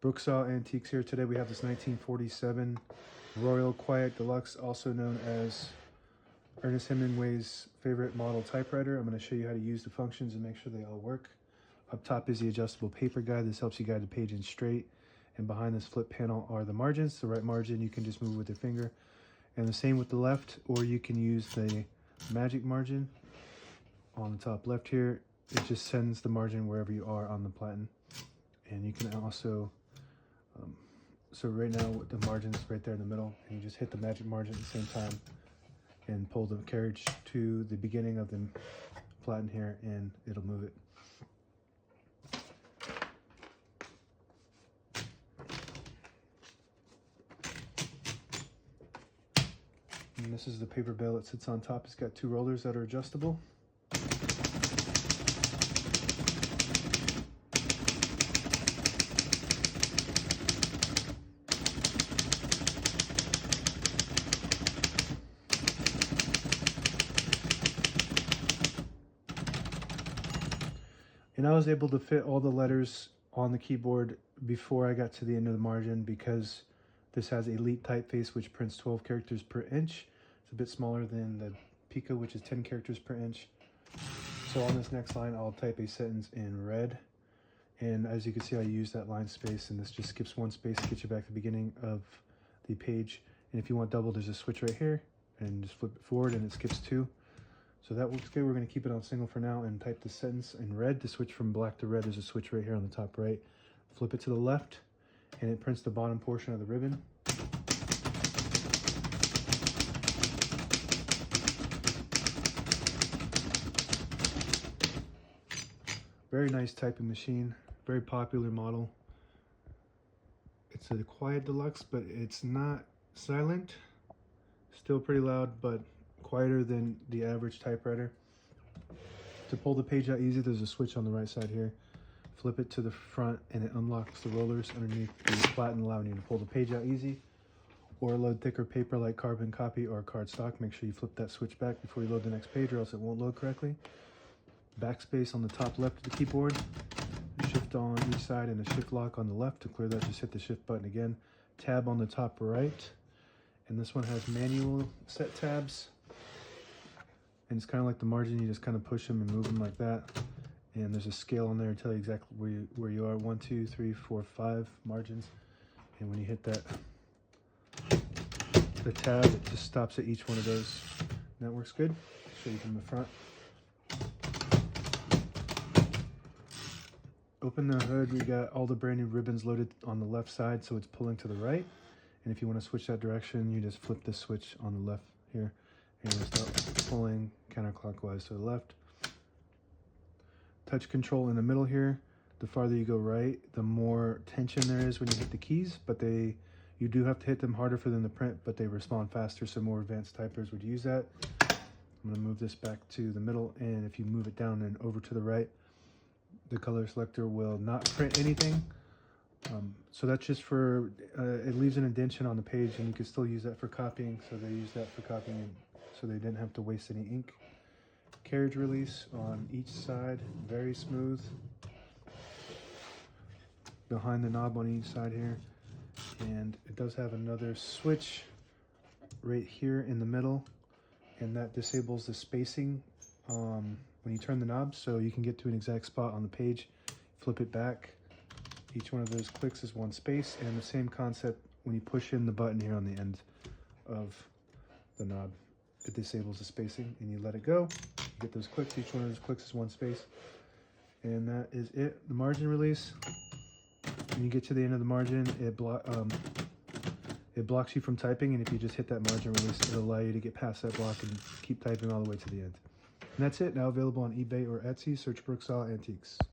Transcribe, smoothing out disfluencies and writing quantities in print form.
Brooksaw Antiques here. Today we have this 1947 Royal Quiet Deluxe, also known as Ernest Hemingway's favorite model typewriter. I'm going to show you how to use the functions and make sure they all work. Up top is the adjustable paper guide. This helps you guide the page in straight. And behind this flip panel are the margins. The right margin you can just move with your finger. And the same with the left, or you can use the magic margin on the top left here. It just sends the margin wherever you are on the platen. And you can also, so right now the margin is right there in the middle, and you just hit the magic margin at the same time and pull the carriage to the beginning of the platen here, and it'll move it. And this is the paper bale that sits on top. It's got two rollers that are adjustable. And I was able to fit all the letters on the keyboard before I got to the end of the margin, because this has Elite typeface, which prints 12 characters per inch. It's a bit smaller than the Pico, which is 10 characters per inch. So on this next line, I'll type a sentence in red. And as you can see, I use that line space, and this just skips one space to get you back to the beginning of the page. And if you want double, there's a switch right here, and just flip it forward and it skips two. So that works good. We're going to keep it on single for now and type the sentence in red. To switch from black to red, there's a switch right here on the top right. Flip it to the left, and it prints the bottom portion of the ribbon. Very nice typing machine, very popular model. It's a Quiet Deluxe, but it's not silent. Still pretty loud, but quieter than the average typewriter. To pull the page out easy, there's a switch on the right side here. Flip it to the front and it unlocks the rollers underneath the platen, allowing you to pull the page out easy. Or load thicker paper like carbon copy or cardstock. Make sure you flip that switch back before you load the next page, or else it won't load correctly. Backspace on the top left of the keyboard. Shift on each side and a shift lock on the left. To clear that, just hit the shift button again. Tab on the top right. And this one has manual set tabs. And it's kind of like the margin, you just kind of push them and move them like that. And there's a scale on there to tell you exactly where you are. 1, 2, 3, 4, 5 margins. And when you hit that, the tab, it just stops at each one of those. And that works good. Show you from the front. Open the hood, we got all the brand new ribbons loaded on the left side, so it's pulling to the right. And if you want to switch that direction, you just flip this switch on the left here. And you'll start pulling counterclockwise to the left. Touch control in the middle here. The farther you go right, the more tension there is when you hit the keys, but you do have to hit them harder for them to print, but they respond faster, so more advanced typers would use that. I'm going to move this back to the middle, and if you move it down and over to the right, the color selector will not print anything. So that's just for, it leaves an indentation on the page, and you can still use that for copying, so they use that for copying so they didn't have to waste any ink. Carriage release on each side, very smooth. Behind the knob on each side here. And it does have another switch right here in the middle, and that disables the spacing when you turn the knob, so you can get to an exact spot on the page. Flip it back. Each one of those clicks is one space, and the same concept when you push in the button here on the end of the knob. It disables the spacing, and you let it go. You get those clicks. Each one of those clicks is one space. And that is it. The margin release. When you get to the end of the margin, it blocks you from typing, and if you just hit that margin release, it'll allow you to get past that block and keep typing all the way to the end. And that's it. Now available on eBay or Etsy. Search Brooksaw Antiques.